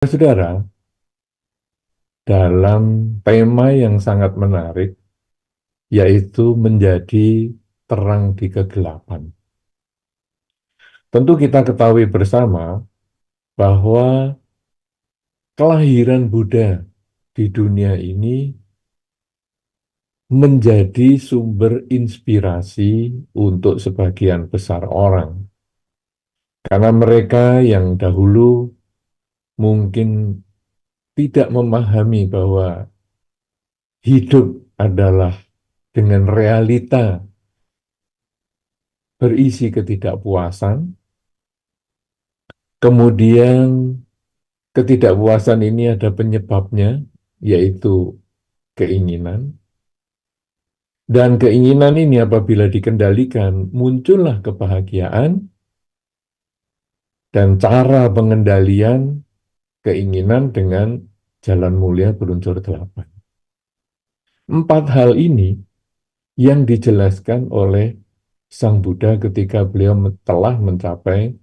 Saudara, dalam tema yang sangat menarik, yaitu menjadi terang di kegelapan. Tentu kita ketahui bersama bahwa kelahiran Buddha di dunia ini menjadi sumber inspirasi untuk sebagian besar orang. Karena mereka yang dahulu mungkin tidak memahami bahwa hidup adalah dengan realita berisi ketidakpuasan. Kemudian ketidakpuasan ini ada penyebabnya, yaitu keinginan. Dan keinginan ini apabila dikendalikan, muncullah kebahagiaan, dan cara pengendalian keinginan dengan jalan mulia berunsur delapan. Empat hal ini yang dijelaskan oleh Sang Buddha ketika beliau telah mencapai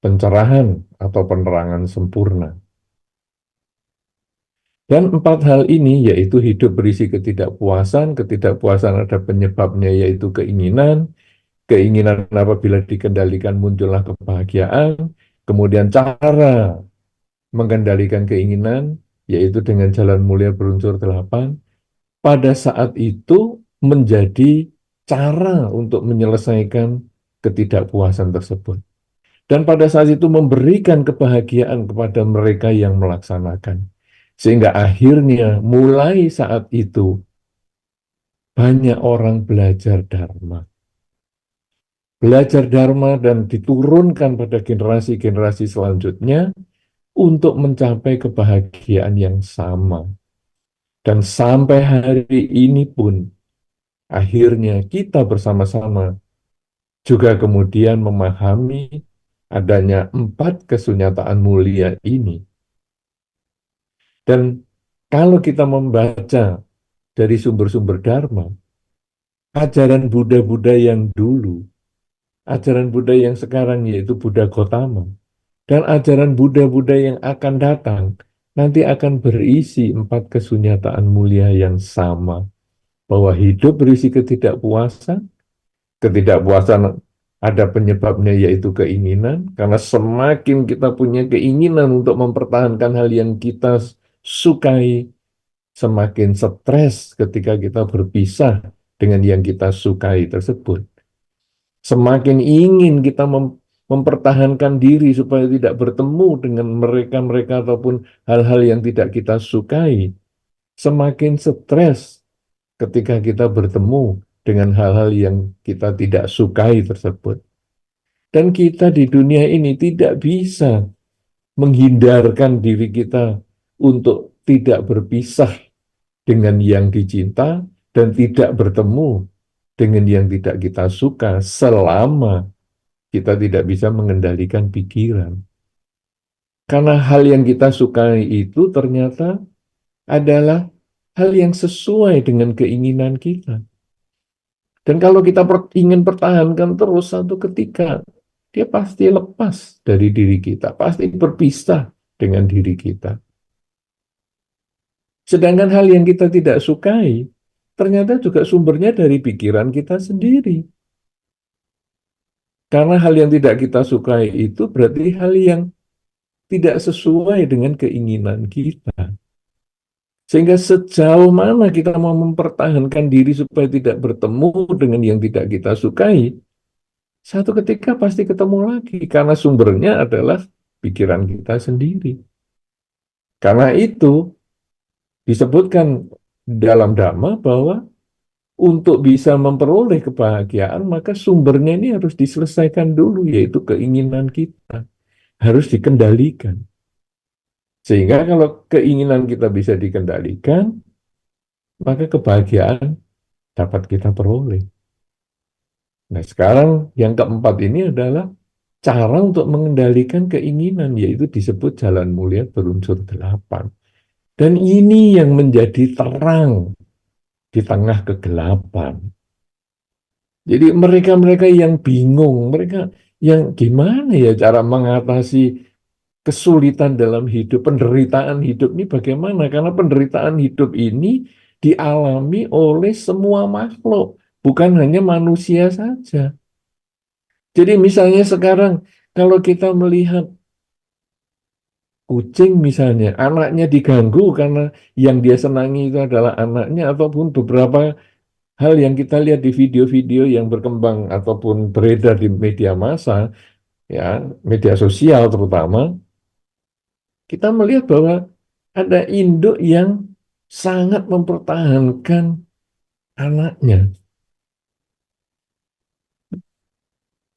pencerahan atau penerangan sempurna. Dan empat hal ini yaitu hidup berisi ketidakpuasan, ketidakpuasan ada penyebabnya yaitu keinginan, keinginan apabila dikendalikan muncullah kebahagiaan, kemudian cara mengendalikan keinginan yaitu dengan jalan mulia berunsur delapan, pada saat itu menjadi cara untuk menyelesaikan ketidakpuasan tersebut. Dan pada saat itu memberikan kebahagiaan kepada mereka yang melaksanakan. Sehingga akhirnya mulai saat itu banyak orang belajar Dharma. Belajar Dharma dan diturunkan pada generasi-generasi selanjutnya untuk mencapai kebahagiaan yang sama. Dan sampai hari ini pun akhirnya kita bersama-sama juga kemudian memahami adanya empat kesunyataan mulia ini. Dan kalau kita membaca dari sumber-sumber Dharma, ajaran Buddha-Buddha yang dulu, ajaran Buddha yang sekarang yaitu Buddha Gautama, dan ajaran Buddha-Buddha yang akan datang, nanti akan berisi empat kesunyataan mulia yang sama. Bahwa hidup berisi ketidakpuasan, ketidakpuasan ada penyebabnya yaitu keinginan, karena semakin kita punya keinginan untuk mempertahankan hal yang kita sukai, semakin stres ketika kita berpisah dengan yang kita sukai tersebut. Semakin ingin kita mempertahankan diri supaya tidak bertemu dengan mereka-mereka ataupun hal-hal yang tidak kita sukai. Semakin stres ketika kita bertemu dengan hal-hal yang kita tidak sukai tersebut. Dan kita di dunia ini tidak bisa menghindarkan diri kita untuk tidak berpisah dengan yang dicinta dan tidak bertemu dengan yang tidak kita suka selama kita tidak bisa mengendalikan pikiran. Karena hal yang kita sukai itu ternyata adalah hal yang sesuai dengan keinginan kita. Dan kalau kita ingin pertahankan terus, satu ketika dia pasti lepas dari diri kita, pasti berpisah dengan diri kita. Sedangkan hal yang kita tidak sukai, ternyata juga sumbernya dari pikiran kita sendiri. Karena hal yang tidak kita sukai itu berarti hal yang tidak sesuai dengan keinginan kita. Sehingga sejauh mana kita mau mempertahankan diri supaya tidak bertemu dengan yang tidak kita sukai, satu ketika pasti ketemu lagi. Karena sumbernya adalah pikiran kita sendiri. Karena itu disebutkan dalam Dhamma bahwa untuk bisa memperoleh kebahagiaan, maka sumbernya ini harus diselesaikan dulu, yaitu keinginan kita. Harus dikendalikan. Sehingga kalau keinginan kita bisa dikendalikan, maka kebahagiaan dapat kita peroleh. Nah, sekarang yang keempat ini adalah cara untuk mengendalikan keinginan, yaitu disebut jalan mulia berunsur delapan. Dan ini yang menjadi terang di tengah kegelapan. Jadi mereka-mereka yang bingung, mereka yang gimana ya cara mengatasi kesulitan dalam hidup, penderitaan hidup ini bagaimana? Karena penderitaan hidup ini dialami oleh semua makhluk, bukan hanya manusia saja. Jadi misalnya sekarang kalau kita melihat kucing misalnya, anaknya diganggu karena yang dia senangi itu adalah anaknya, ataupun beberapa hal yang kita lihat di video-video yang berkembang ataupun beredar di media massa, ya, media sosial terutama, kita melihat bahwa ada induk yang sangat mempertahankan anaknya.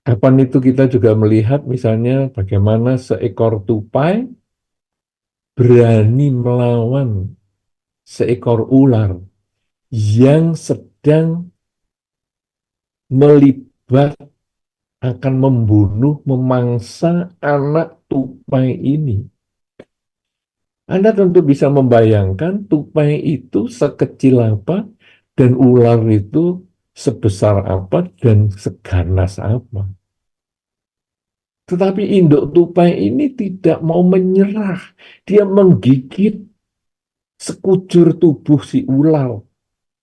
Kapan itu kita juga melihat misalnya bagaimana seekor tupai berani melawan seekor ular yang sedang melibat akan membunuh, memangsa anak tupai ini. Anda tentu bisa membayangkan tupai itu sekecil apa dan ular itu sebesar apa dan seganas apa. Tetapi induk tupai ini tidak mau menyerah. Dia menggigit sekujur tubuh si ular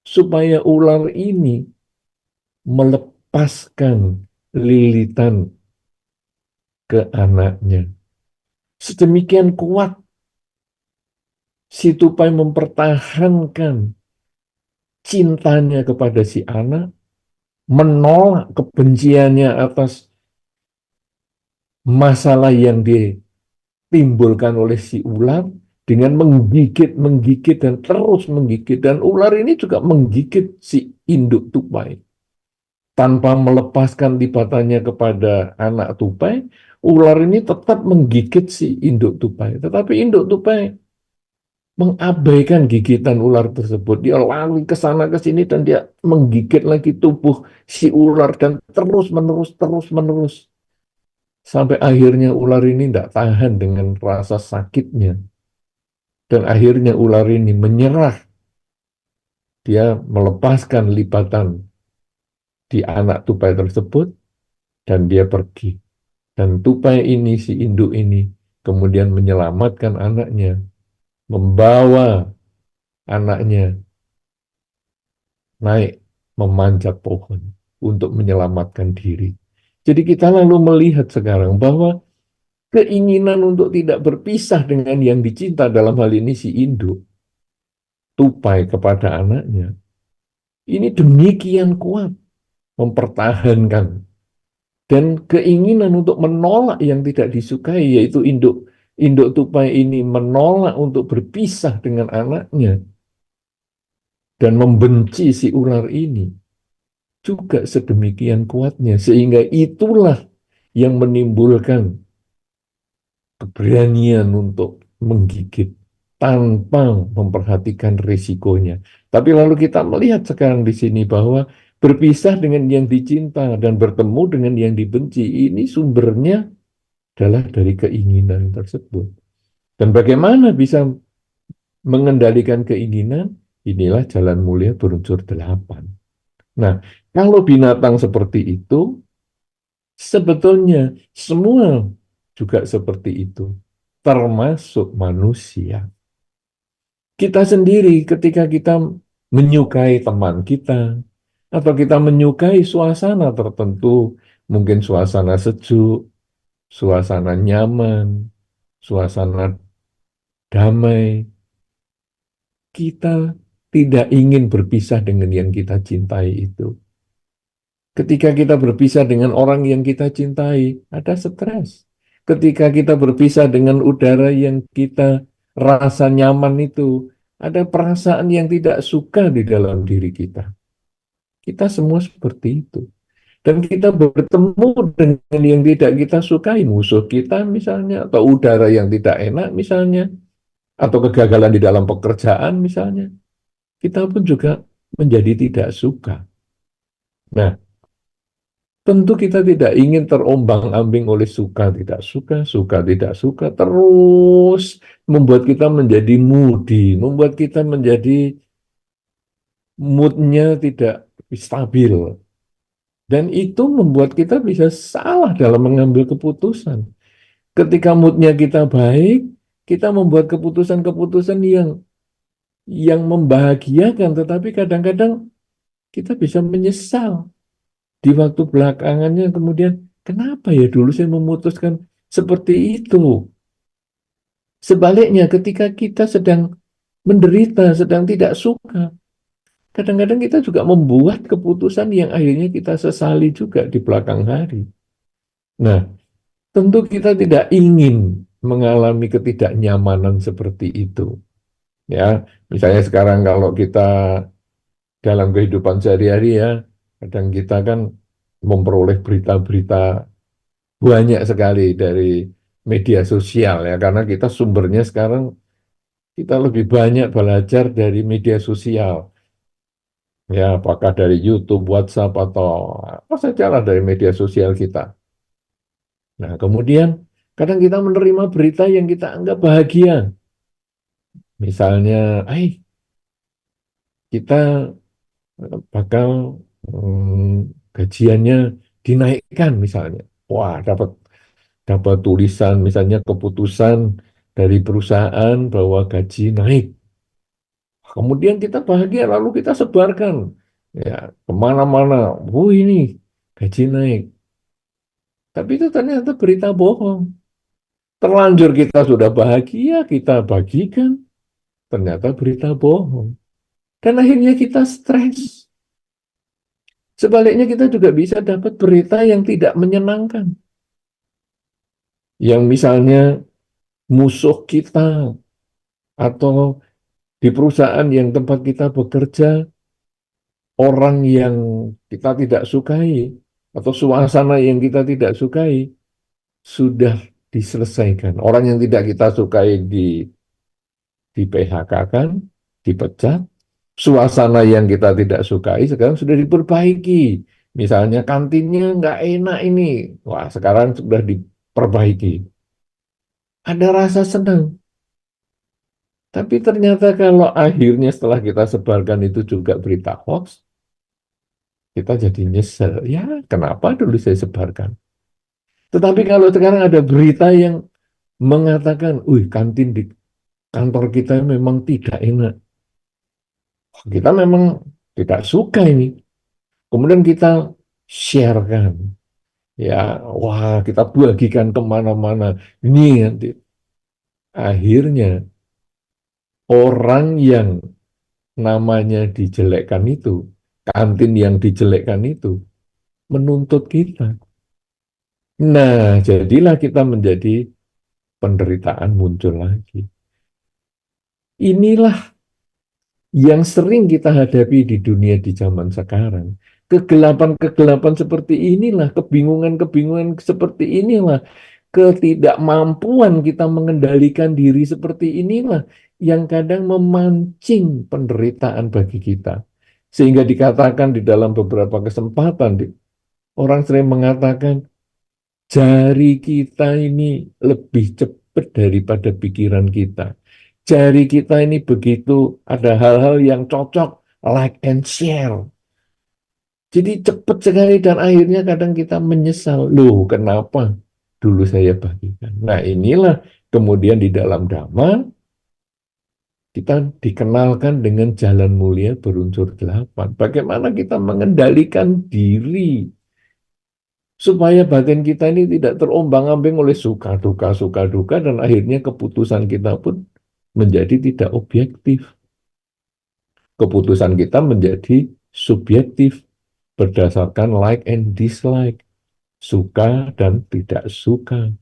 supaya ular ini melepaskan lilitan ke anaknya. Sedemikian kuat si tupai mempertahankan cintanya kepada si anak, menolak kebenciannya atas masalah yang ditimbulkan oleh si ular dengan menggigit, menggigit dan terus menggigit. Dan ular ini juga menggigit si induk tupai. Tanpa melepaskan lipatannya kepada anak tupai, ular ini tetap menggigit si induk tupai. Tetapi induk tupai mengabaikan gigitan ular tersebut. Dia lari ke sana ke sini dan dia menggigit lagi tubuh si ular dan terus menerus sampai akhirnya ular ini tidak tahan dengan rasa sakitnya dan akhirnya ular ini menyerah. Dia melepaskan lipatan di anak tupai tersebut dan dia pergi. Dan tupai ini, si induk ini, kemudian menyelamatkan anaknya, membawa anaknya naik memanjat pohon untuk menyelamatkan diri. Jadi kita lalu melihat sekarang bahwa keinginan untuk tidak berpisah dengan yang dicinta, dalam hal ini si induk, tupai kepada anaknya, ini demikian kuat mempertahankan. Dan keinginan untuk menolak yang tidak disukai, yaitu induk induk tupai ini menolak untuk berpisah dengan anaknya dan membenci si ular ini juga sedemikian kuatnya, sehingga itulah yang menimbulkan keberanian untuk menggigit tanpa memperhatikan risikonya. Tapi lalu kita melihat sekarang di sini bahwa berpisah dengan yang dicinta dan bertemu dengan yang dibenci, ini sumbernya adalah dari keinginan tersebut. Dan bagaimana bisa mengendalikan keinginan? Inilah jalan mulia berunsur 8. Nah, kalau binatang seperti itu, sebetulnya semua juga seperti itu, termasuk manusia. Kita sendiri ketika kita menyukai teman kita, atau kita menyukai suasana tertentu, mungkin suasana sejuk, suasana nyaman, suasana damai, kita tidak ingin berpisah dengan yang kita cintai itu. Ketika kita berpisah dengan orang yang kita cintai, ada stres. Ketika kita berpisah dengan udara yang kita rasa nyaman itu, ada perasaan yang tidak suka di dalam diri kita. Kita semua seperti itu. Dan kita bertemu dengan yang tidak kita sukai, musuh kita misalnya, atau udara yang tidak enak misalnya, atau kegagalan di dalam pekerjaan misalnya, kita pun juga menjadi tidak suka. Nah, tentu kita tidak ingin terombang-ambing oleh suka tidak suka, terus membuat kita menjadi moody, membuat kita menjadi moodnya tidak stabil. Dan itu membuat kita bisa salah dalam mengambil keputusan. Ketika moodnya kita baik, kita membuat keputusan-keputusan yang membahagiakan, tetapi kadang-kadang kita bisa menyesal di waktu belakangannya. Kemudian, kenapa ya dulu saya memutuskan seperti itu? Sebaliknya, ketika kita sedang menderita, sedang tidak suka, kadang-kadang kita juga membuat keputusan yang akhirnya kita sesali juga di belakang hari. Nah, tentu kita tidak ingin mengalami ketidaknyamanan seperti itu. Ya, misalnya sekarang kalau kita dalam kehidupan sehari-hari ya, kadang kita kan memperoleh berita-berita banyak sekali dari media sosial ya, karena kita sumbernya sekarang kita lebih banyak belajar dari media sosial. Ya, apakah dari YouTube, WhatsApp, atau apa saja lah dari media sosial kita. Nah, kemudian kadang kita menerima berita yang kita anggap bahagia. Misalnya, kita bakal gajiannya dinaikkan misalnya. Wah, dapat dapat tulisan misalnya keputusan dari perusahaan bahwa gaji naik. Kemudian kita bahagia lalu kita sebarkan ya kemana-mana. Oh ini gaji naik. Tapi itu ternyata berita bohong. Terlanjur kita sudah bahagia, kita bagikan. Ternyata berita bohong. Dan akhirnya kita stres. Sebaliknya kita juga bisa dapat berita yang tidak menyenangkan. Yang misalnya musuh kita atau di perusahaan yang tempat kita bekerja, orang yang kita tidak sukai atau suasana yang kita tidak sukai sudah diselesaikan. Orang yang tidak kita sukai di PHK-kan, dipecat. Suasana yang kita tidak sukai sekarang sudah diperbaiki. Misalnya kantinnya nggak enak ini. Wah, sekarang sudah diperbaiki. Ada rasa senang. Tapi ternyata kalau akhirnya setelah kita sebarkan itu juga berita hoax, kita jadi nyesel. Ya, kenapa dulu saya sebarkan? Tetapi kalau sekarang ada berita yang mengatakan, wih, kantin di kantor kita memang tidak enak. Kita memang tidak suka ini. Kemudian kita sharekan. Ya, wah, kita bagikan kemana-mana. Ini nanti akhirnya orang yang namanya dijelekkan itu, kantin yang dijelekkan itu, menuntut kita. Nah, jadilah kita menjadi penderitaan muncul lagi. Inilah yang sering kita hadapi di dunia di zaman sekarang. Kegelapan-kegelapan seperti inilah, kebingungan-kebingungan seperti inilah, ketidakmampuan kita mengendalikan diri seperti inilah yang kadang memancing penderitaan bagi kita. Sehingga dikatakan di dalam beberapa kesempatan, orang sering mengatakan, jari kita ini lebih cepat daripada pikiran kita. Jari kita ini begitu ada hal-hal yang cocok, like and share. Jadi cepat sekali dan akhirnya kadang kita menyesal. Loh, kenapa dulu saya bagikan? Nah, inilah kemudian di dalam Dhamma kita dikenalkan dengan jalan mulia berunsur delapan. Bagaimana kita mengendalikan diri supaya batin kita ini tidak terombang-ambing oleh suka duka, dan akhirnya keputusan kita pun menjadi tidak objektif. Keputusan kita menjadi subjektif berdasarkan like and dislike, suka dan tidak suka.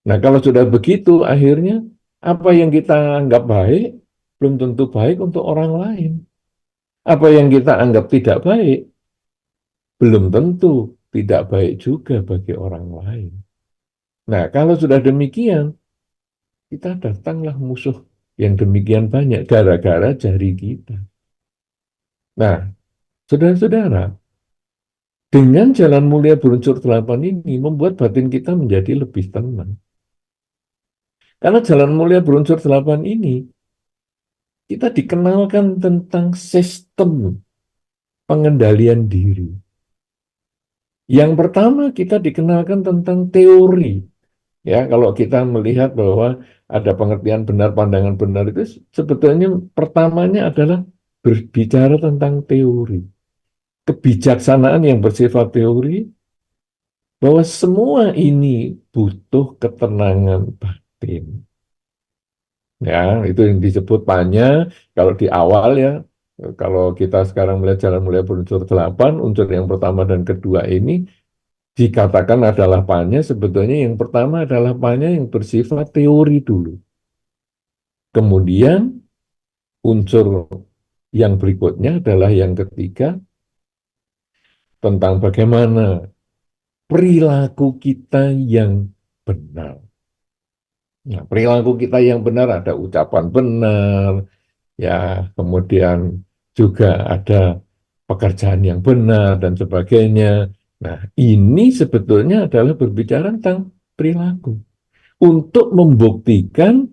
Nah, kalau sudah begitu, akhirnya apa yang kita anggap baik belum tentu baik untuk orang lain. Apa yang kita anggap tidak baik belum tentu tidak baik juga bagi orang lain. Nah, kalau sudah demikian, kita datanglah musuh yang demikian banyak gara-gara jari kita. Nah, saudara-saudara, dengan jalan mulia berunsur delapan ini membuat batin kita menjadi lebih tenang. Karena jalan mulia berunsur delapan ini, kita dikenalkan tentang sistem pengendalian diri. Yang pertama, kita dikenalkan tentang teori Ya, kalau kita melihat bahwa ada pengertian benar, pandangan benar itu sebetulnya pertamanya adalah berbicara tentang teori. Kebijaksanaan yang bersifat teori, bahwa semua ini butuh ketenangan batin. Ya, itu yang disebut panya kalau di awal ya. Kalau kita sekarang melihat Jalan Mulia berunsur 8, unsur yang pertama dan kedua ini dikatakan adalah panya, sebetulnya yang pertama adalah panya yang bersifat teori dulu. Kemudian unsur yang berikutnya adalah yang ketiga, tentang bagaimana perilaku kita yang benar. Nah, perilaku kita yang benar ada ucapan benar, ya, kemudian juga ada pekerjaan yang benar dan sebagainya. Nah, ini sebetulnya adalah berbicara tentang perilaku untuk membuktikan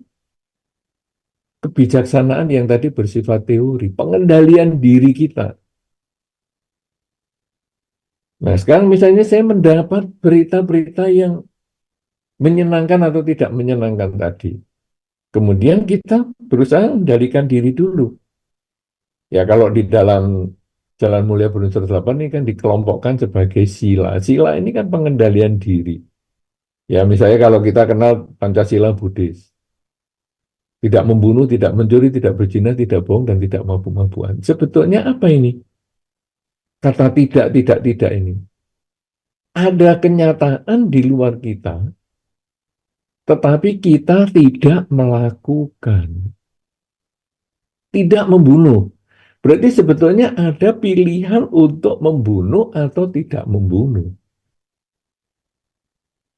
kebijaksanaan yang tadi bersifat teori, pengendalian diri kita. Nah, sekarang misalnya saya mendapat berita-berita yang menyenangkan atau tidak menyenangkan tadi. Kemudian kita berusaha mengendalikan diri dulu. Ya, kalau di dalam Jalan Mulia Berunsur 8 ini kan dikelompokkan sebagai sila. Sila ini kan pengendalian diri. Ya, misalnya kalau kita kenal Pancasila Buddhis. Tidak membunuh, tidak mencuri, tidak berzina, tidak bohong, dan tidak mabuk-mabukan. Sebetulnya apa ini? Kata tidak, tidak, tidak ini. Ada kenyataan di luar kita, tetapi kita tidak melakukan. Tidak membunuh. Berarti sebetulnya ada pilihan untuk membunuh atau tidak membunuh.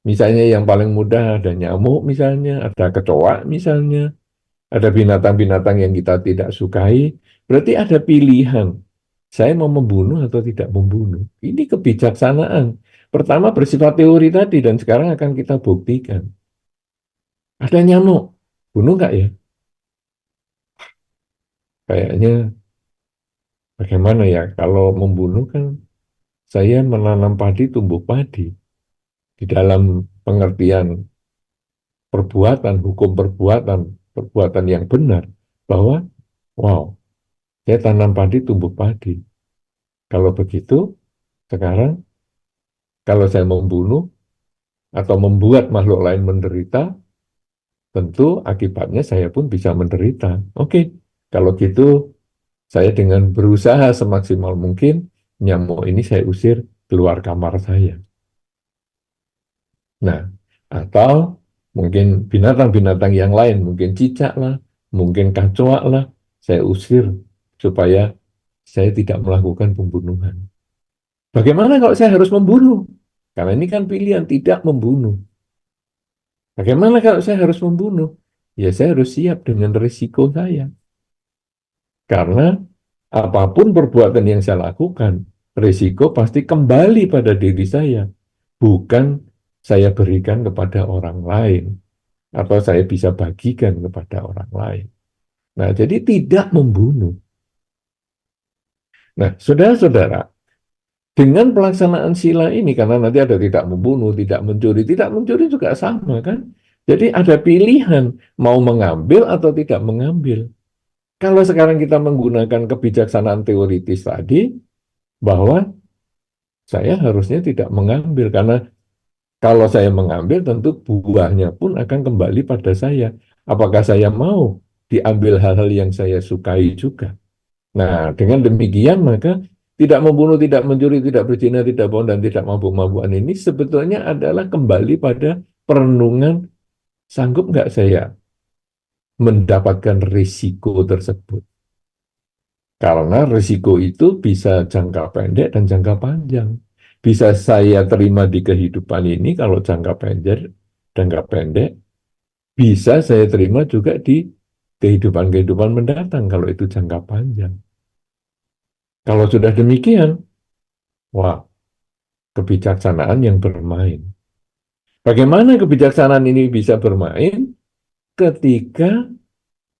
Misalnya yang paling mudah ada nyamuk misalnya, ada kecoa misalnya, ada binatang-binatang yang kita tidak sukai. Berarti ada pilihan. Saya mau membunuh atau tidak membunuh. Ini kebijaksanaan. Pertama bersifat teori tadi dan sekarang akan kita buktikan. Ada nyamuk, bunuh nggak ya? Kayaknya bagaimana ya? Kalau membunuh kan saya menanam padi, tumbuh padi. Di dalam pengertian perbuatan, hukum perbuatan, perbuatan yang benar, bahwa, wow, saya tanam padi, tumbuh padi. Kalau begitu, sekarang kalau saya membunuh atau membuat makhluk lain menderita, tentu akibatnya saya pun bisa menderita. Oke, kalau gitu saya dengan berusaha semaksimal mungkin, nyamuk ini saya usir keluar kamar saya. Nah, atau mungkin binatang-binatang yang lain, mungkin cicak lah, mungkin kacoak lah, saya usir supaya saya tidak melakukan pembunuhan. Bagaimana kalau saya harus membunuh? Karena ini kan pilihan tidak membunuh. Bagaimana kalau saya harus membunuh? Ya saya harus siap dengan risiko saya. Karena apapun perbuatan yang saya lakukan, risiko pasti kembali pada diri saya. Bukan saya berikan kepada orang lain. Atau saya bisa bagikan kepada orang lain. Nah, jadi tidak membunuh. Nah, saudara-saudara, dengan pelaksanaan sila ini, karena nanti ada tidak membunuh, tidak mencuri juga sama kan? Jadi ada pilihan, mau mengambil atau tidak mengambil. Kalau sekarang kita menggunakan kebijaksanaan teoritis tadi, bahwa saya harusnya tidak mengambil, karena kalau saya mengambil tentu buahnya pun akan kembali pada saya. Apakah saya mau diambil hal-hal yang saya sukai juga? Nah, dengan demikian maka tidak membunuh, tidak mencuri, tidak berzina, tidak bohong, dan tidak mabuk-mabukan ini sebetulnya adalah kembali pada perenungan, sanggup nggak saya mendapatkan risiko tersebut. Karena risiko itu bisa jangka pendek dan jangka panjang. Bisa saya terima di kehidupan ini kalau jangka pendek, jangka pendek. Bisa saya terima juga di kehidupan-kehidupan mendatang kalau itu jangka panjang. Kalau sudah demikian, wah, kebijaksanaan yang bermain. Bagaimana kebijaksanaan ini bisa bermain? Ketika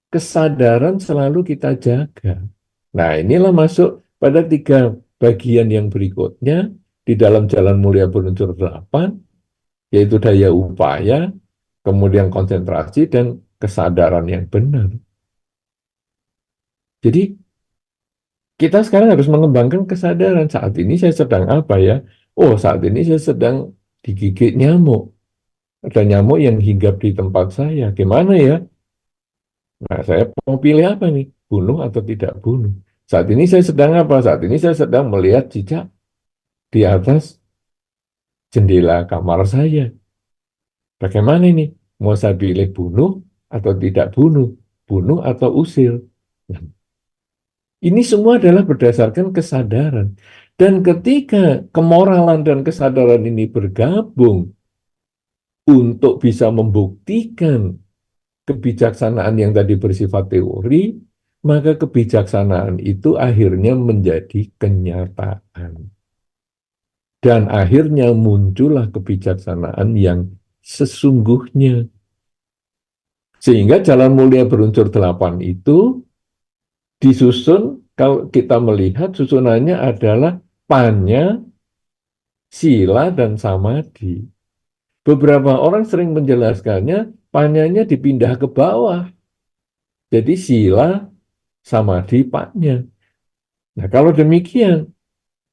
kesadaran selalu kita jaga. Nah, inilah masuk pada tiga bagian yang berikutnya di dalam Jalan Mulia Berunsur 8, yaitu daya upaya, kemudian konsentrasi dan kesadaran yang benar. Jadi kita sekarang harus mengembangkan kesadaran. Saat ini saya sedang apa ya? Oh, saat ini saya sedang digigit nyamuk. Ada nyamuk yang hinggap di tempat saya. Gimana ya? Nah, saya mau pilih apa nih? Bunuh atau tidak bunuh? Saat ini saya sedang apa? Saat ini saya sedang melihat cicak di atas jendela kamar saya. Bagaimana ini? Mau saya pilih bunuh atau tidak bunuh? Bunuh atau usir? Nah, ini semua adalah berdasarkan kesadaran. Dan ketika kemoralan dan kesadaran ini bergabung untuk bisa membuktikan kebijaksanaan yang tadi bersifat teori, maka kebijaksanaan itu akhirnya menjadi kenyataan. Dan akhirnya muncullah kebijaksanaan yang sesungguhnya. Sehingga Jalan Mulia Berunsur 8 itu disusun, kalau kita melihat susunannya adalah panya, sila, dan samadhi. Beberapa orang sering menjelaskannya, panyanya dipindah ke bawah. Jadi sila, samadhi, panya. Nah, kalau demikian,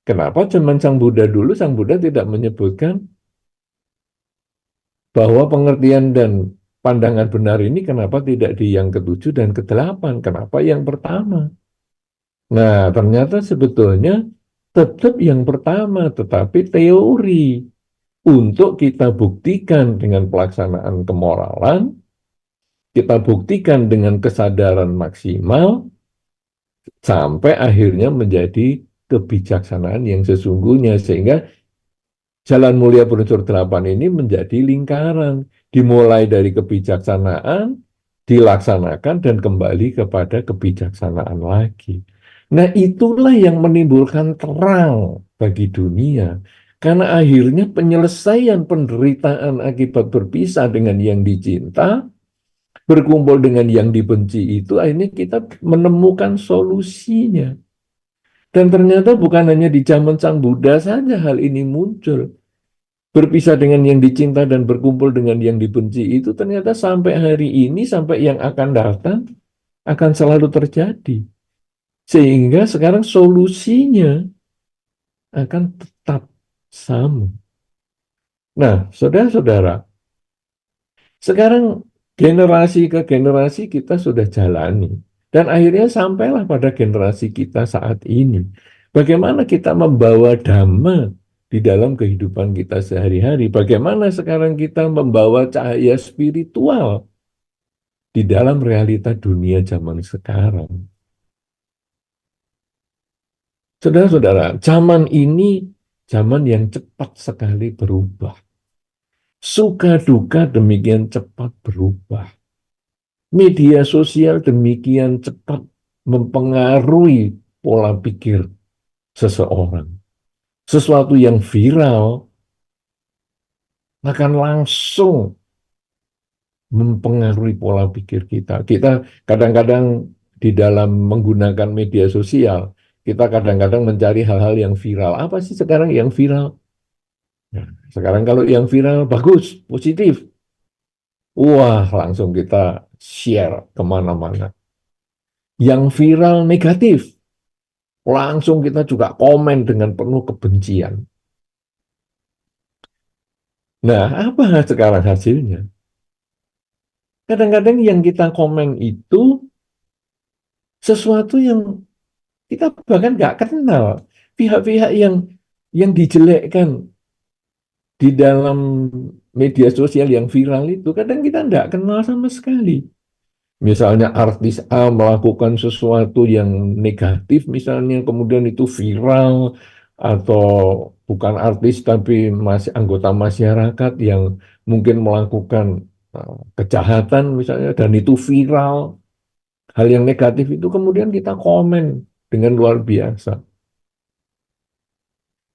kenapa zaman Sang Buddha dulu, Sang Buddha tidak menyebutkan bahwa pengertian dan pandangan benar ini kenapa tidak di yang ketujuh dan kedelapan? Kenapa yang pertama? Nah, ternyata sebetulnya tetap yang pertama, tetapi teori untuk kita buktikan dengan pelaksanaan kemoralan, kita buktikan dengan kesadaran maksimal, sampai akhirnya menjadi kebijaksanaan yang sesungguhnya. Sehingga Jalan Mulia Berunsur 8 ini menjadi lingkaran, dimulai dari kebijaksanaan, dilaksanakan, dan kembali kepada kebijaksanaan lagi. Nah, itulah yang menimbulkan terang bagi dunia. Karena akhirnya penyelesaian penderitaan akibat berpisah dengan yang dicinta, berkumpul dengan yang dibenci itu, akhirnya kita menemukan solusinya. Dan ternyata bukan hanya di zaman Sang Buddha saja hal ini muncul. Berpisah dengan yang dicinta dan berkumpul dengan yang dibenci itu ternyata sampai hari ini, sampai yang akan datang, akan selalu terjadi. Sehingga sekarang solusinya akan tetap sama. Nah, saudara-saudara, sekarang generasi ke generasi kita sudah jalani. Dan akhirnya sampailah pada generasi kita saat ini. Bagaimana kita membawa dhamma di dalam kehidupan kita sehari-hari. Bagaimana sekarang kita membawa cahaya spiritual di dalam realita dunia zaman sekarang. Saudara-saudara, zaman ini zaman yang cepat sekali berubah. Suka duka demikian cepat berubah. Media sosial demikian cepat mempengaruhi pola pikir seseorang. Sesuatu yang viral akan langsung mempengaruhi pola pikir kita. Kita kadang-kadang di dalam menggunakan media sosial, kita kadang-kadang mencari hal-hal yang viral. Apa sih sekarang yang viral? Nah, sekarang kalau yang viral bagus, positif. Wah, langsung kita share kemana-mana. Yang viral negatif, langsung kita juga komen dengan penuh kebencian. Nah, apa sekarang hasilnya? Kadang-kadang yang kita komen itu sesuatu yang kita bahkan nggak kenal. Pihak-pihak yang dijelekkan di dalam media sosial yang viral itu, kadang kita nggak kenal sama sekali. Misalnya artis A melakukan sesuatu yang negatif, misalnya kemudian itu viral, atau bukan artis tapi masih anggota masyarakat yang mungkin melakukan kejahatan misalnya, dan itu viral, hal yang negatif itu kemudian kita komen dengan luar biasa.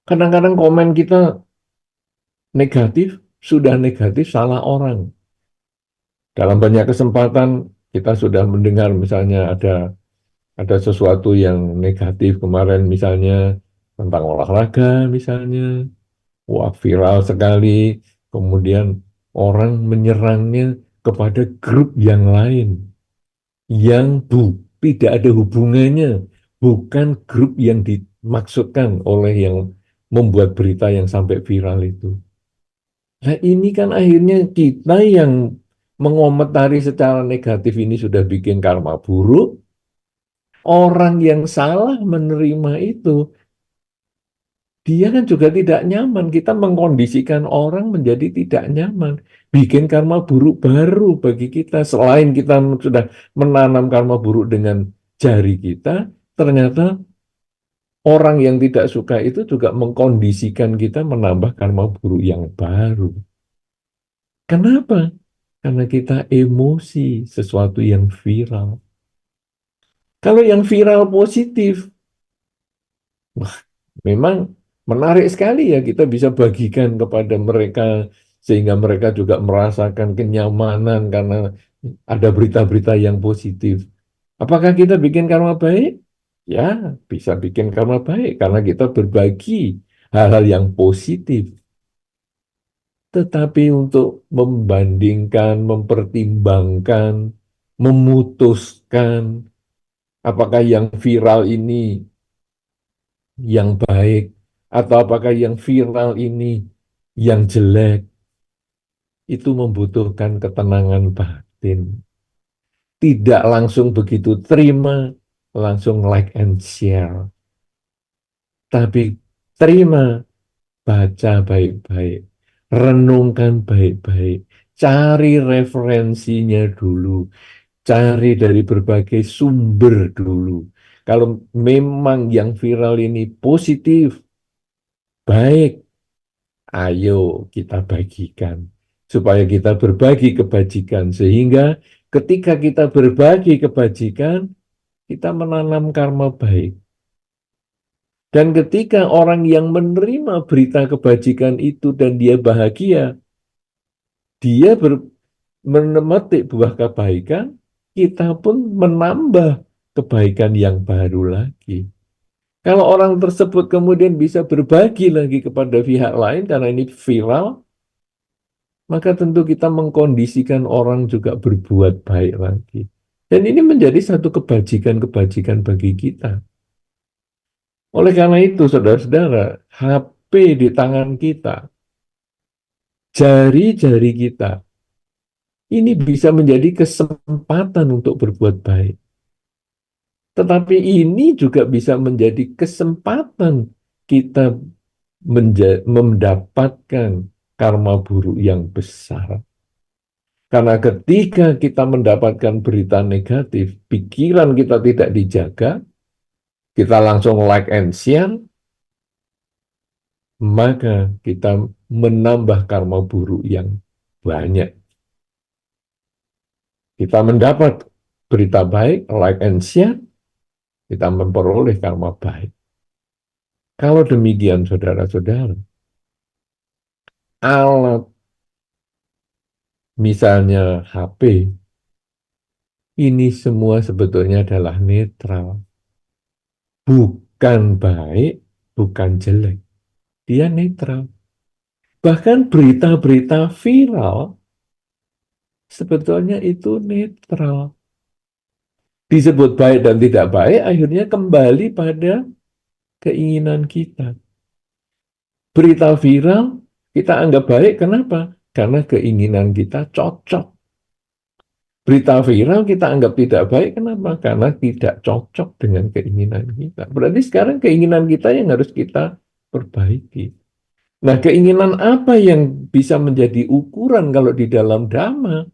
Kadang-kadang komen kita negatif, sudah negatif salah orang. Dalam banyak kesempatan kita sudah mendengar misalnya ada sesuatu yang negatif kemarin, misalnya tentang olahraga misalnya, wah viral sekali, kemudian orang menyerangnya kepada grup yang lain yang tidak ada hubungannya, bukan grup yang dimaksudkan oleh yang membuat berita yang sampai viral itu. Nah, ini kan akhirnya kita yang mengomentari secara negatif ini sudah bikin karma buruk. Orang yang salah menerima itu, dia kan juga tidak nyaman. Kita mengkondisikan orang menjadi tidak nyaman. Bikin karma buruk baru bagi kita. Selain kita sudah menanam karma buruk dengan jari kita, ternyata orang yang tidak suka itu juga mengkondisikan kita menambah karma buruk yang baru. Kenapa? Karena kita emosi sesuatu yang viral. Kalau yang viral positif, wah, memang menarik sekali ya, kita bisa bagikan kepada mereka sehingga mereka juga merasakan kenyamanan karena ada berita-berita yang positif. Apakah kita bikin karma baik? Ya, bisa bikin karma baik karena kita berbagi hal-hal yang positif. Tetapi untuk membandingkan, mempertimbangkan, memutuskan apakah yang viral ini yang baik atau apakah yang viral ini yang jelek, itu membutuhkan ketenangan batin. Tidak langsung begitu terima, langsung like and share. Tapi terima, baca baik-baik, renungkan baik-baik, cari referensinya dulu, cari dari berbagai sumber dulu. Kalau memang yang viral ini positif, baik, ayo kita bagikan. Supaya kita berbagi kebajikan. Sehingga ketika kita berbagi kebajikan, kita menanam karma baik. Dan ketika orang yang menerima berita kebajikan itu dan dia bahagia, dia memetik buah kebaikan, kita pun menambah kebaikan yang baru lagi. Kalau orang tersebut kemudian bisa berbagi lagi kepada pihak lain karena ini viral, maka tentu kita mengkondisikan orang juga berbuat baik lagi. Dan ini menjadi satu kebajikan-kebajikan bagi kita. Oleh karena itu, saudara-saudara, HP di tangan kita, jari-jari kita, ini bisa menjadi kesempatan untuk berbuat baik. Tetapi ini juga bisa menjadi kesempatan kita mendapatkan karma buruk yang besar. Karena ketika kita mendapatkan berita negatif, pikiran kita tidak dijaga, kita langsung like and share, maka kita menambah karma buruk yang banyak. Kita mendapat berita baik, like and share, kita memperoleh karma baik. Kalau demikian, saudara-saudara, alat misalnya HP, ini semua sebetulnya adalah netral. Bukan baik, bukan jelek. Dia netral. Bahkan berita-berita viral sebetulnya itu netral. Disebut baik dan tidak baik, akhirnya kembali pada keinginan kita. Berita viral kita anggap baik, kenapa? Karena keinginan kita cocok. Berita viral kita anggap tidak baik, kenapa? Karena tidak cocok dengan keinginan kita. Berarti sekarang keinginan kita yang harus kita perbaiki. Nah, keinginan apa yang bisa menjadi ukuran kalau di dalam Dhamma?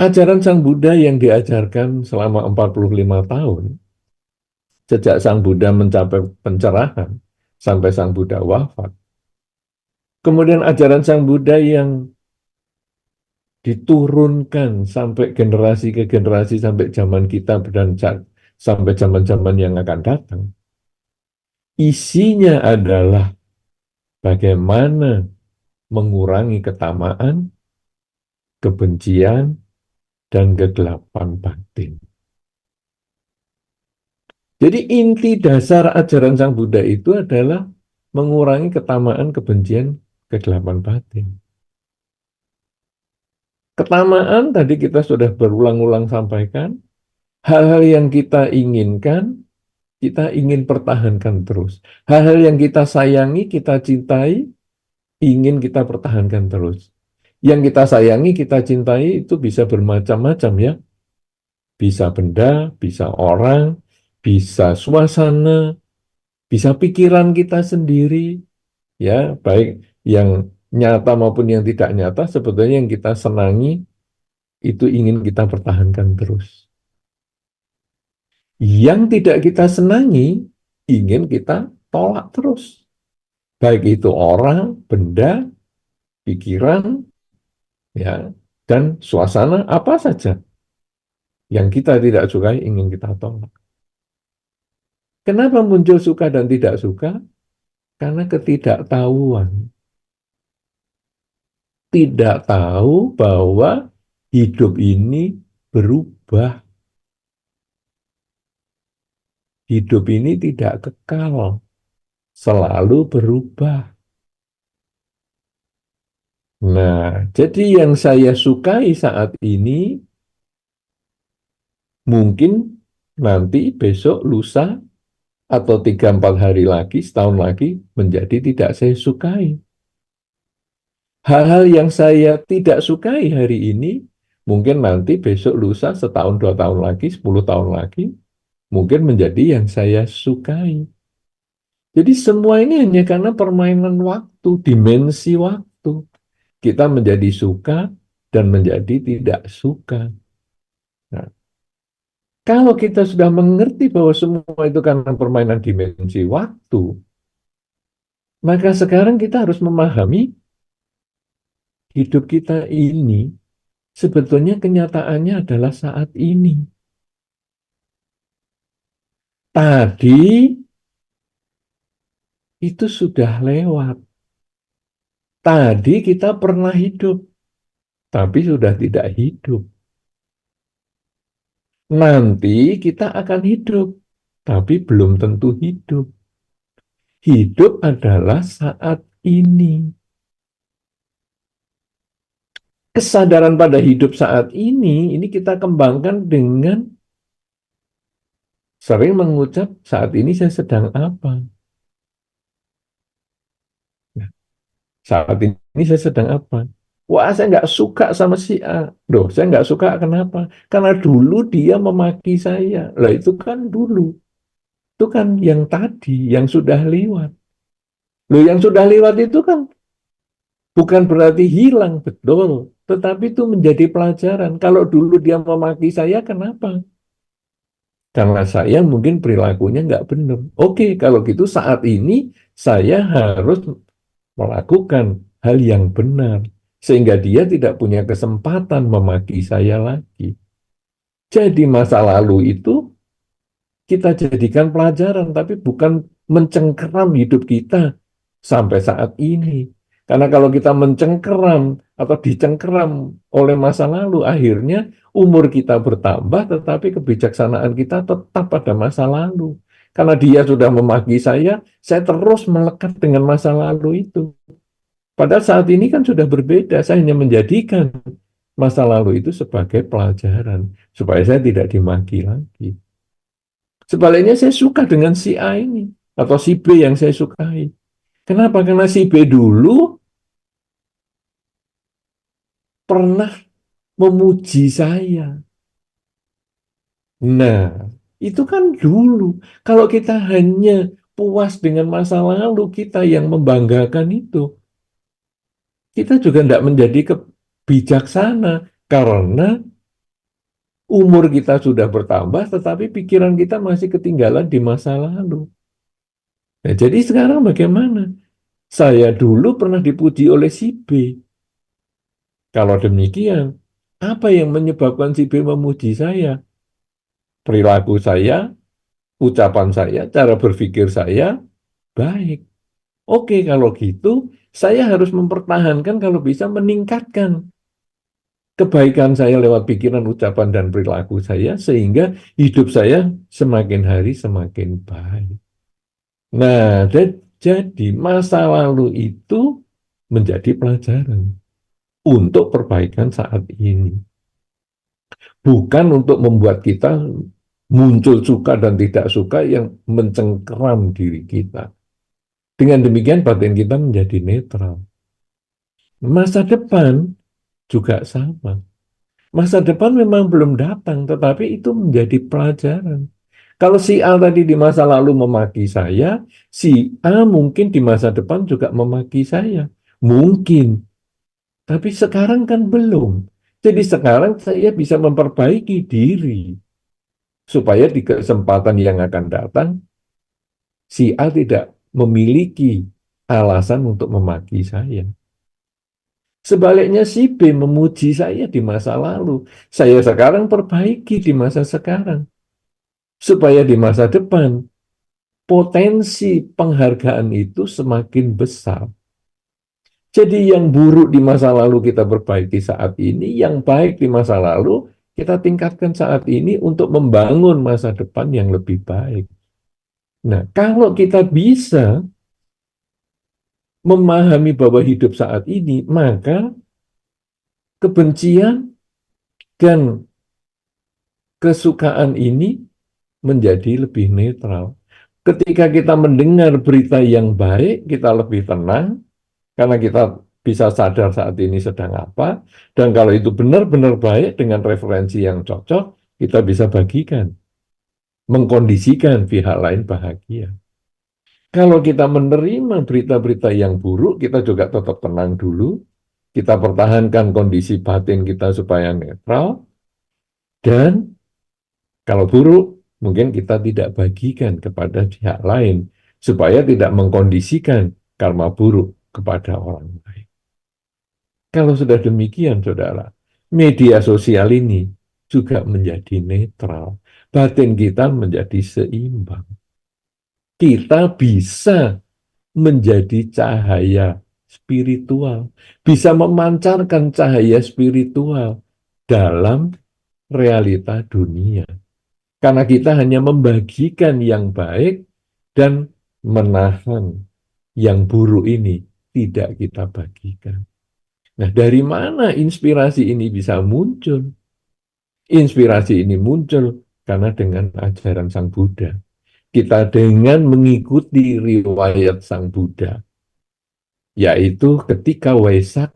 Ajaran Sang Buddha yang diajarkan selama 45 tahun, sejak Sang Buddha mencapai pencerahan, sampai Sang Buddha wafat. Kemudian ajaran Sang Buddha yang diturunkan sampai generasi ke generasi, sampai zaman kita dan sampai zaman-zaman yang akan datang. Isinya adalah bagaimana mengurangi ketamaan, kebencian, dan kegelapan batin. Jadi inti dasar ajaran Sang Buddha itu adalah mengurangi ketamaan, kebencian, kegelapan batin. Ketamaan tadi kita sudah berulang-ulang sampaikan, hal-hal yang kita inginkan, kita ingin pertahankan terus. Hal-hal yang kita sayangi, kita cintai, ingin kita pertahankan terus. Yang kita sayangi, kita cintai itu bisa bermacam-macam ya. Bisa benda, bisa orang, bisa suasana, bisa pikiran kita sendiri, ya, baik yang nyata maupun yang tidak nyata, sebetulnya yang kita senangi itu ingin kita pertahankan terus. Yang tidak kita senangi, ingin kita tolak terus. Baik itu orang, benda, pikiran, ya, dan suasana apa saja yang kita tidak sukai ingin kita tolak. Kenapa muncul suka dan tidak suka? Karena ketidaktahuan. Tidak tahu bahwa hidup ini berubah. Hidup ini tidak kekal, selalu berubah. Nah, jadi yang saya sukai saat ini mungkin nanti besok, lusa, atau 3-4 hari lagi, setahun lagi menjadi tidak saya sukai. Hal-hal yang saya tidak sukai hari ini, mungkin nanti besok, lusa, setahun, 2 tahun lagi, 10 tahun lagi, mungkin menjadi yang saya sukai. Jadi semua ini hanya karena permainan waktu, dimensi waktu. Kita menjadi suka dan menjadi tidak suka. Nah, kalau kita sudah mengerti bahwa semua itu karena permainan dimensi waktu, maka sekarang kita harus memahami hidup kita ini sebetulnya kenyataannya adalah saat ini. Tadi itu sudah lewat. Tadi kita pernah hidup, tapi sudah tidak hidup. Nanti kita akan hidup, tapi belum tentu hidup. Hidup adalah saat ini. Kesadaran pada hidup saat ini kita kembangkan dengan sering mengucap, saat ini saya sedang apa? Nah, saat ini saya sedang apa? Wah, saya nggak suka sama si A. Loh, saya nggak suka kenapa? Karena dulu dia memaki saya. Lah itu kan dulu. Itu kan yang tadi, yang sudah lewat. Loh, yang sudah lewat itu kan bukan berarti hilang, betul. Tetapi itu menjadi pelajaran. Kalau dulu dia memaki saya, kenapa? Karena saya mungkin perilakunya nggak benar. Oke, kalau gitu saat ini saya harus melakukan hal yang benar. Sehingga dia tidak punya kesempatan memaki saya lagi. Jadi masa lalu itu kita jadikan pelajaran, tapi bukan mencengkeram hidup kita sampai saat ini. Karena kalau kita mencengkeram atau dicengkeram oleh masa lalu, akhirnya umur kita bertambah, tetapi kebijaksanaan kita tetap pada masa lalu. Karena dia sudah memaki saya terus melekat dengan masa lalu itu. Padahal saat ini kan sudah berbeda, saya hanya menjadikan masa lalu itu sebagai pelajaran, supaya saya tidak dimaki lagi. Sebaliknya saya suka dengan si A ini, atau si B yang saya sukai. Kenapa? Karena si B dulu pernah memuji saya. Nah, itu kan dulu. Kalau kita hanya puas dengan masa lalu kita yang membanggakan itu, kita juga tidak menjadi bijaksana. Karena umur kita sudah bertambah, tetapi pikiran kita masih ketinggalan di masa lalu. Nah, jadi sekarang bagaimana? Saya dulu pernah dipuji oleh si B. Kalau demikian, apa yang menyebabkan si B memuji saya? Perilaku saya, ucapan saya, cara berpikir saya baik. Oke, kalau gitu, saya harus mempertahankan kalau bisa meningkatkan kebaikan saya lewat pikiran, ucapan, dan perilaku saya, sehingga hidup saya semakin hari semakin baik. Nah, jadi masa lalu itu menjadi pelajaran untuk perbaikan saat ini. Bukan untuk membuat kita muncul suka dan tidak suka yang mencengkeram diri kita. Dengan demikian batin kita menjadi netral. Masa depan juga sama. Masa depan memang belum datang, tetapi itu menjadi pelajaran. Kalau si A tadi di masa lalu memaki saya, si A mungkin di masa depan juga memaki saya. Mungkin. Tapi sekarang kan belum. Jadi sekarang saya bisa memperbaiki diri. Supaya di kesempatan yang akan datang, si A tidak memiliki alasan untuk memaki saya. Sebaliknya si B memuji saya di masa lalu. Saya sekarang perbaiki di masa sekarang. Supaya di masa depan, potensi penghargaan itu semakin besar. Jadi yang buruk di masa lalu kita perbaiki saat ini, yang baik di masa lalu kita tingkatkan saat ini untuk membangun masa depan yang lebih baik. Nah, kalau kita bisa memahami bahwa hidup saat ini, maka kebencian dan kesukaan ini menjadi lebih netral. Ketika kita mendengar berita yang baik, kita lebih tenang, karena kita bisa sadar saat ini sedang apa, dan kalau itu benar-benar baik dengan referensi yang cocok, kita bisa bagikan, mengkondisikan pihak lain bahagia. Kalau kita menerima berita-berita yang buruk, kita juga tetap tenang dulu, kita pertahankan kondisi batin kita supaya netral, dan kalau buruk, mungkin kita tidak bagikan kepada pihak lain, supaya tidak mengkondisikan karma buruk kepada orang lain. Kalau sudah demikian, saudara, media sosial ini juga menjadi netral. Batin kita menjadi seimbang. Kita bisa menjadi cahaya spiritual, bisa memancarkan cahaya spiritual dalam realita dunia. Karena kita hanya membagikan yang baik dan menahan yang buruk ini tidak kita bagikan. Nah, dari mana inspirasi ini bisa muncul? Inspirasi ini muncul karena dengan ajaran Sang Buddha. Kita dengan mengikuti riwayat Sang Buddha, yaitu ketika Waisak,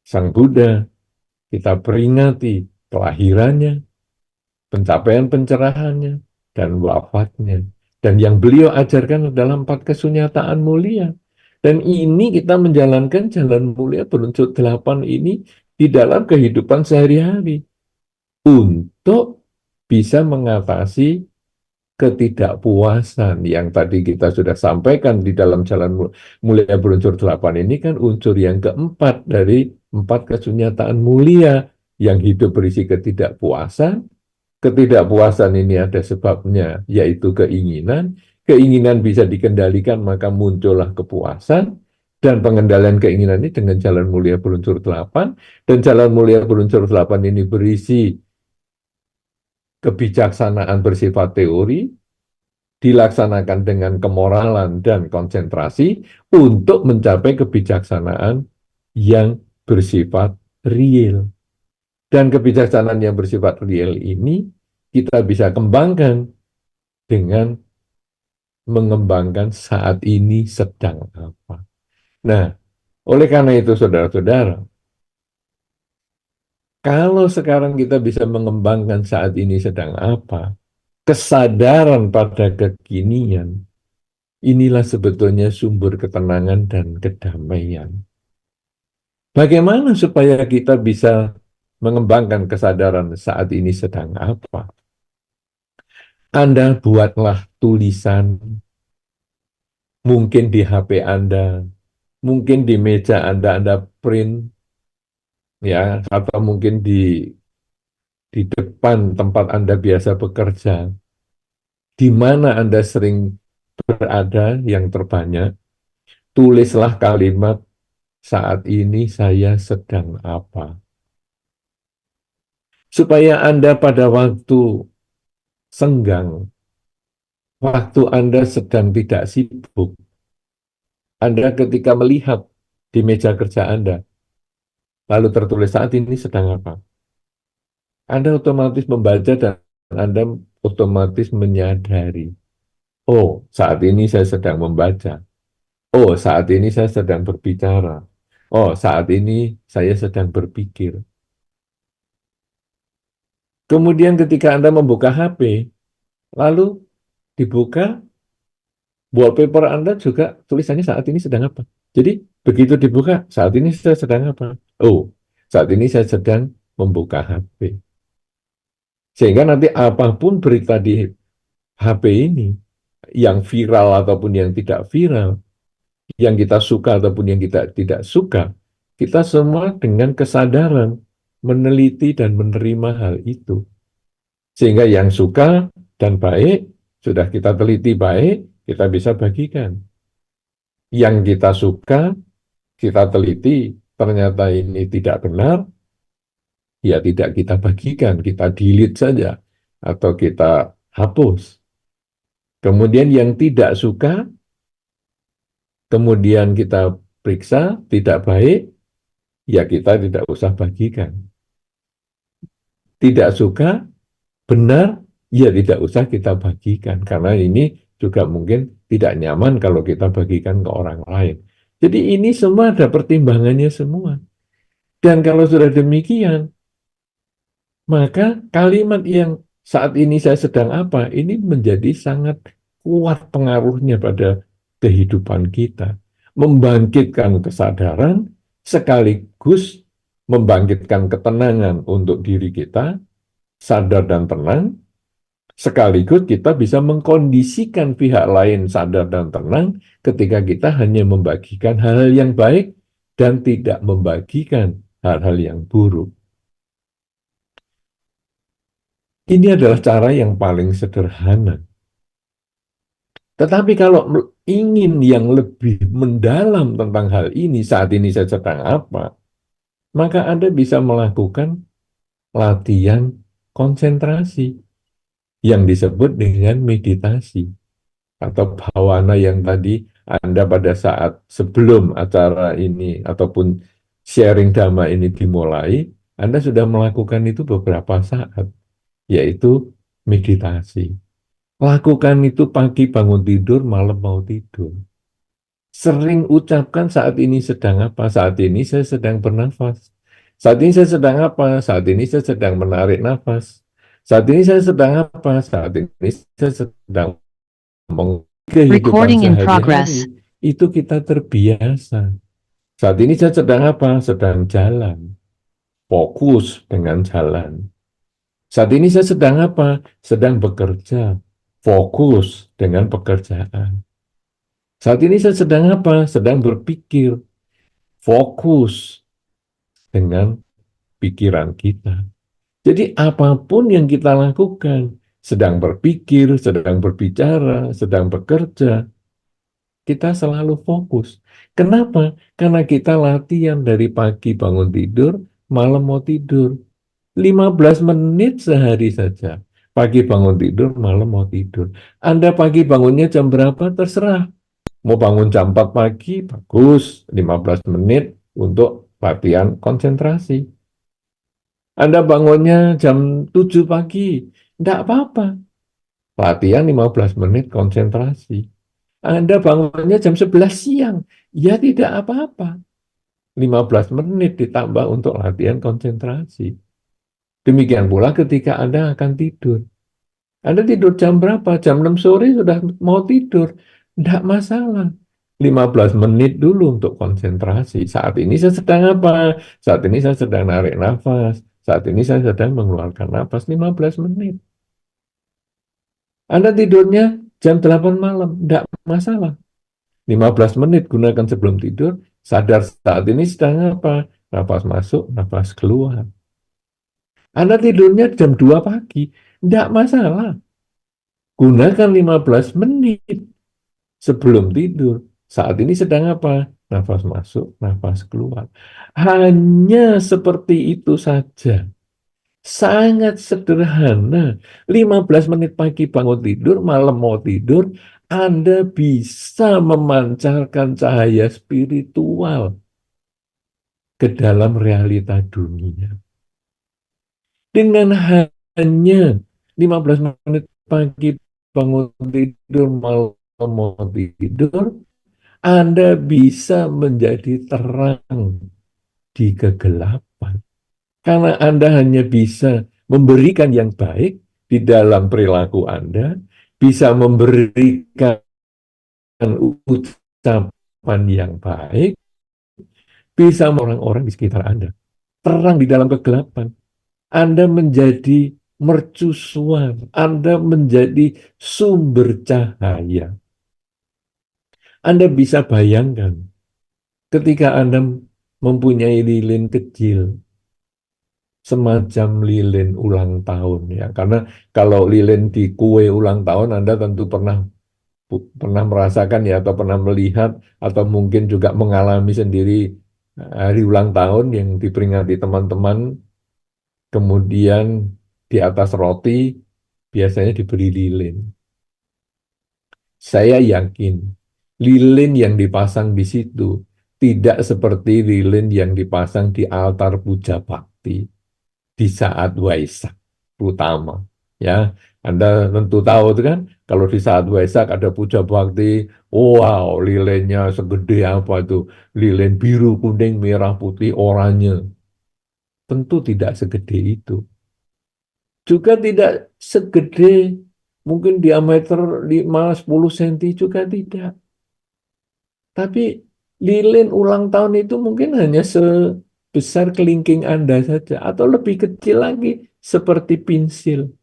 Sang Buddha, kita peringati kelahirannya, pencapaian pencerahannya, dan wafatnya. Dan yang beliau ajarkan adalah 4 kesunyataan mulia. Dan ini kita menjalankan jalan mulia berunsur 8 ini di dalam kehidupan sehari-hari untuk bisa mengatasi ketidakpuasan yang tadi kita sudah sampaikan di dalam jalan mulia berunsur 8 ini kan unsur yang keempat dari 4 kesunyataan mulia yang hidup berisi ketidakpuasan. Ketidakpuasan ini ada sebabnya, yaitu keinginan. Keinginan bisa dikendalikan, maka muncullah kepuasan. Dan pengendalian keinginan ini dengan jalan mulia berunsur 8. Dan jalan mulia berunsur 8 ini berisi kebijaksanaan bersifat teori, dilaksanakan dengan kemoralan dan konsentrasi untuk mencapai kebijaksanaan yang bersifat real. Dan kebijaksanaan yang bersifat real ini kita bisa kembangkan dengan mengembangkan saat ini sedang apa. Nah, oleh karena itu saudara-saudara, kalau sekarang kita bisa mengembangkan saat ini sedang apa, kesadaran pada kekinian, inilah sebetulnya sumber ketenangan dan kedamaian. Bagaimana supaya kita bisa mengembangkan kesadaran saat ini sedang apa? Anda buatlah tulisan, mungkin di HP Anda, mungkin di meja Anda print, ya, atau mungkin di depan tempat Anda biasa bekerja, di mana Anda sering berada yang terbanyak, tulislah kalimat, saat ini saya sedang apa. Supaya Anda pada waktu senggang, waktu Anda sedang tidak sibuk, Anda ketika melihat di meja kerja Anda, lalu tertulis saat ini sedang apa? Anda otomatis membaca dan Anda otomatis menyadari, oh saat ini saya sedang membaca, oh saat ini saya sedang berbicara, oh saat ini saya sedang berpikir. Kemudian ketika Anda membuka HP, lalu dibuka wallpaper Anda juga tulisannya saat ini sedang apa. Jadi begitu dibuka, saat ini saya sedang apa? Oh, saat ini saya sedang membuka HP. Sehingga nanti apapun berita di HP ini, yang viral ataupun yang tidak viral, yang kita suka ataupun yang kita tidak suka, kita semua dengan kesadaran meneliti dan menerima hal itu. Sehingga yang suka dan baik, sudah kita teliti baik, kita bisa bagikan. Yang kita suka, kita teliti, ternyata ini tidak benar, ya tidak kita bagikan, kita delete saja, atau kita hapus. Kemudian yang tidak suka, kemudian kita periksa, tidak baik, ya kita tidak usah bagikan. Tidak suka, benar, ya tidak usah kita bagikan. Karena ini juga mungkin tidak nyaman kalau kita bagikan ke orang lain. Jadi ini semua ada pertimbangannya semua. Dan kalau sudah demikian, maka kalimat yang saat ini saya sedang apa, ini menjadi sangat kuat pengaruhnya pada kehidupan kita. Membangkitkan kesadaran sekaligus membangkitkan ketenangan untuk diri kita, sadar dan tenang, sekaligus kita bisa mengkondisikan pihak lain sadar dan tenang ketika kita hanya membagikan hal-hal yang baik dan tidak membagikan hal-hal yang buruk. Ini adalah cara yang paling sederhana. Tetapi kalau ingin yang lebih mendalam tentang hal ini, saat ini saya sedang apa, maka Anda bisa melakukan latihan konsentrasi yang disebut dengan meditasi atau bhawana yang tadi Anda pada saat sebelum acara ini ataupun sharing dhamma ini dimulai, Anda sudah melakukan itu beberapa saat, yaitu meditasi. Lakukan itu pagi bangun tidur, malam mau tidur. Sering ucapkan saat ini sedang apa? Saat ini saya sedang bernafas. Saat ini saya sedang apa? Saat ini saya sedang menarik nafas. Saat ini saya sedang apa? Saat ini saya sedang kehidupan Recording in progress. sehari-hari. Itu kita terbiasa. Saat ini saya sedang apa? Sedang jalan. Fokus dengan jalan. Saat ini saya sedang apa? Sedang bekerja. Fokus dengan pekerjaan. Saat ini saya sedang apa? Sedang berpikir. Fokus dengan pikiran kita. Jadi apapun yang kita lakukan, sedang berpikir, sedang berbicara, sedang bekerja, kita selalu fokus. Kenapa? Karena kita latihan dari pagi bangun tidur, malam mau tidur. 15 menit sehari saja. Pagi bangun tidur, malam mau tidur. Anda pagi bangunnya jam berapa? Terserah. Mau bangun jam 4 pagi, bagus. 15 menit untuk latihan konsentrasi. Anda bangunnya jam 7 pagi, tidak apa-apa. Latihan 15 menit konsentrasi. Anda bangunnya jam 11 siang, ya tidak apa-apa. 15 menit ditambah untuk latihan konsentrasi. Demikian pula ketika Anda akan tidur. Anda tidur jam berapa? Jam 6 sore sudah mau tidur. Tidak masalah. 15 menit dulu untuk konsentrasi. Saat ini saya sedang apa? Saat ini saya sedang narik nafas. Saat ini saya sedang mengeluarkan nafas 15 menit. Anda tidurnya jam 8 malam. Tidak masalah. 15 menit gunakan sebelum tidur. Sadar saat ini sedang apa? Nafas masuk, nafas keluar. Anda tidurnya jam 2 pagi. Tidak masalah. Gunakan 15 menit sebelum tidur. Saat ini sedang apa? Nafas masuk, nafas keluar. Hanya seperti itu saja. Sangat sederhana. 15 menit pagi bangun tidur, malam mau tidur, Anda bisa memancarkan cahaya spiritual ke dalam realita dunia. Dengan hanya 15 menit pagi bangun tidur, malam mau tidur, Anda bisa menjadi terang di kegelapan. Karena Anda hanya bisa memberikan yang baik di dalam perilaku Anda, bisa memberikan ucapan yang baik, bisa orang-orang di sekitar Anda. Terang di dalam kegelapan. Anda menjadi mercusuar, Anda menjadi sumber cahaya. Anda bisa bayangkan ketika Anda mempunyai lilin kecil, semacam lilin ulang tahun ya. Karena kalau lilin di kue ulang tahun Anda tentu pernah merasakan ya atau pernah melihat atau mungkin juga mengalami sendiri hari ulang tahun yang diperingati teman-teman, kemudian di atas roti biasanya diberi lilin. Saya yakin lilin yang dipasang di situ tidak seperti lilin yang dipasang di altar puja bakti di saat Waisak utama. Ya, Anda tentu tahu itu kan, kalau di saat Waisak ada puja bakti, wow, lilinnya segede apa itu, lilin biru, kuning, merah, putih, oranye. Tentu tidak segede itu. Juga tidak segede mungkin diameter 5-10 cm juga tidak. Tapi lilin ulang tahun itu mungkin hanya sebesar kelingking Anda saja atau lebih kecil lagi seperti pensil.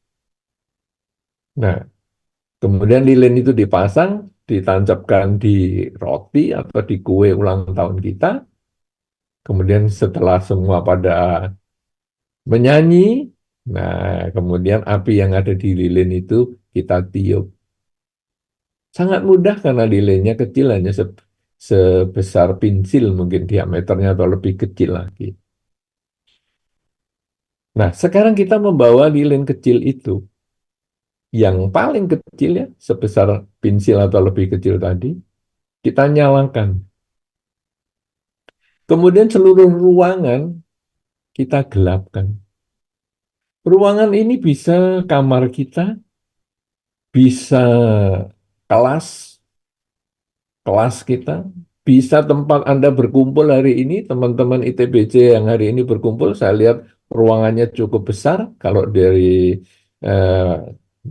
Nah, kemudian lilin itu dipasang, ditancapkan di roti atau di kue ulang tahun kita. Kemudian setelah semua pada menyanyi, nah kemudian api yang ada di lilin itu kita tiup. Sangat mudah karena lilinnya kecil hanya sebesar pensil mungkin diameternya atau lebih kecil lagi. Nah, sekarang kita membawa lilin kecil itu yang paling kecil ya, sebesar pensil atau lebih kecil tadi, kita nyalakan. Kemudian seluruh ruangan kita gelapkan. Ruangan ini bisa kamar kita, bisa kelas, kelas kita, bisa tempat Anda berkumpul hari ini, teman-teman ITBC yang hari ini berkumpul, saya lihat ruangannya cukup besar kalau dari eh,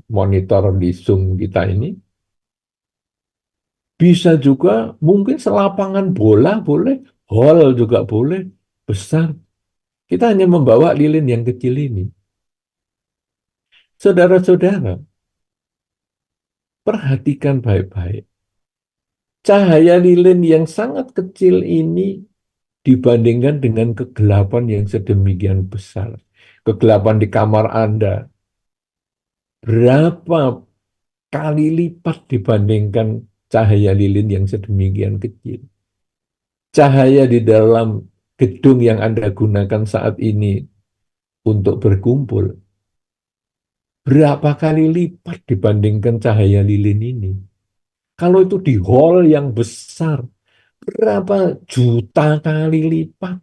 monitor di Zoom kita ini. Bisa juga mungkin selapangan bola boleh, hall juga boleh, besar. Kita hanya membawa lilin yang kecil ini. Saudara-saudara, perhatikan baik-baik. Cahaya lilin yang sangat kecil ini dibandingkan dengan kegelapan yang sedemikian besar. Kegelapan di kamar Anda berapa kali lipat dibandingkan cahaya lilin yang sedemikian kecil. Cahaya di dalam gedung yang Anda gunakan saat ini untuk berkumpul, berapa kali lipat dibandingkan cahaya lilin ini. Kalau itu di hall yang besar, berapa juta kali lipat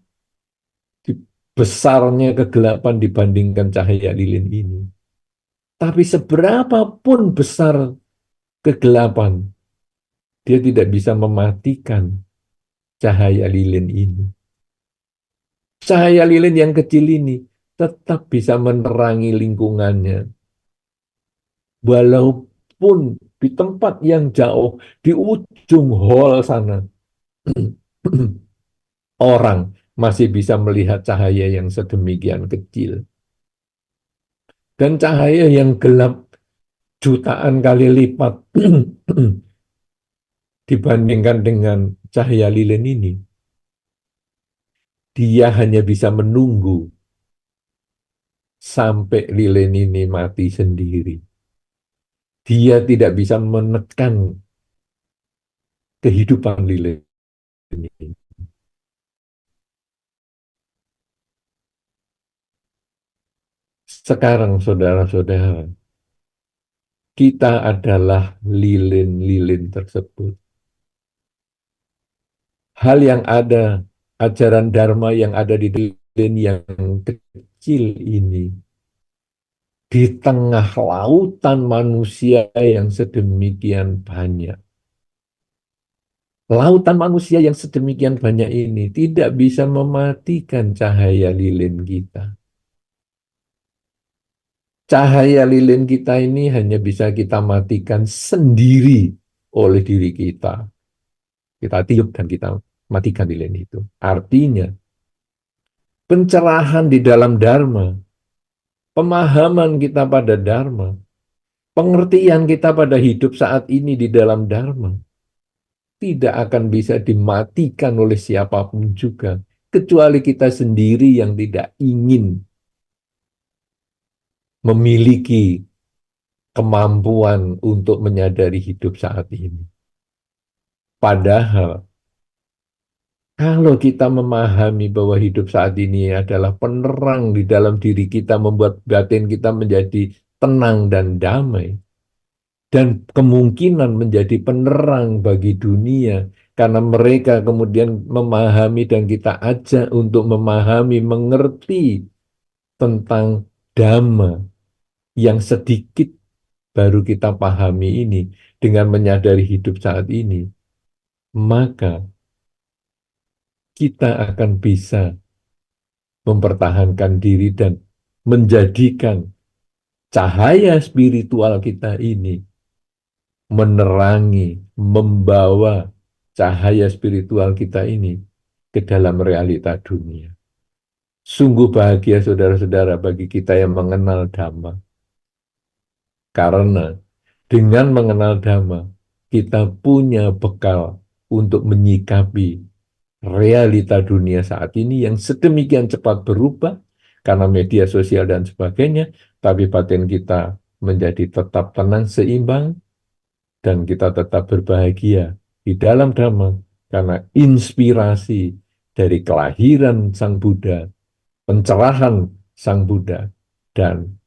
besarnya kegelapan dibandingkan cahaya lilin ini. Tapi seberapapun besar kegelapan, dia tidak bisa mematikan cahaya lilin ini. Cahaya lilin yang kecil ini tetap bisa menerangi lingkungannya. Walaupun di tempat yang jauh, di ujung hall sana, orang masih bisa melihat cahaya yang sedemikian kecil. Dan cahaya yang gelap jutaan kali lipat dibandingkan dengan cahaya lilin ini, dia hanya bisa menunggu sampai lilin ini mati sendiri. Dia tidak bisa menekan kehidupan lilin ini. Sekarang saudara-saudara, kita adalah lilin-lilin tersebut. Hal yang ajaran Dharma yang ada di lilin yang kecil ini, di tengah lautan manusia yang sedemikian banyak. Lautan manusia yang sedemikian banyak ini tidak bisa mematikan cahaya lilin kita. Cahaya lilin kita ini hanya bisa kita matikan sendiri oleh diri kita. Kita tiup dan kita matikan lilin itu. Artinya, pencerahan di dalam Dharma, pemahaman kita pada Dharma, pengertian kita pada hidup saat ini di dalam Dharma, tidak akan bisa dimatikan oleh siapapun juga, kecuali kita sendiri yang tidak ingin memiliki kemampuan untuk menyadari hidup saat ini. Padahal, kalau kita memahami bahwa hidup saat ini adalah penerang di dalam diri kita, membuat batin kita menjadi tenang dan damai, dan kemungkinan menjadi penerang bagi dunia, karena mereka kemudian memahami dan kita ajak untuk memahami, mengerti tentang Dhamma yang sedikit baru kita pahami ini dengan menyadari hidup saat ini, maka kita akan bisa mempertahankan diri dan menjadikan cahaya spiritual kita ini menerangi, membawa cahaya spiritual kita ini ke dalam realita dunia. Sungguh bahagia saudara-saudara bagi kita yang mengenal Dhamma. Karena dengan mengenal Dhamma, kita punya bekal untuk menyikapi realita dunia saat ini yang sedemikian cepat berubah karena media sosial dan sebagainya, tapi batin kita menjadi tetap tenang, seimbang, dan kita tetap berbahagia di dalam Dhamma karena inspirasi dari kelahiran Sang Buddha, pencerahan Sang Buddha, dan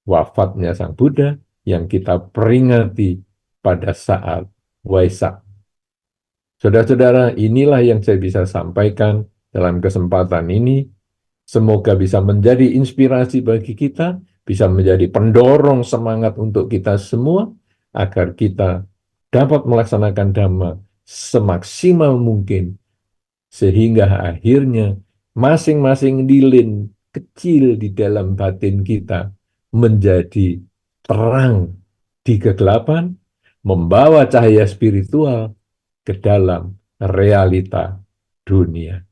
wafatnya Sang Buddha yang kita peringati pada saat Waisak. Saudara-saudara, inilah yang saya bisa sampaikan dalam kesempatan ini. Semoga bisa menjadi inspirasi bagi kita, bisa menjadi pendorong semangat untuk kita semua, agar kita dapat melaksanakan Dhamma semaksimal mungkin, sehingga akhirnya masing-masing lilin kecil di dalam batin kita menjadi terang di kegelapan, membawa cahaya spiritual ke dalam realita dunia.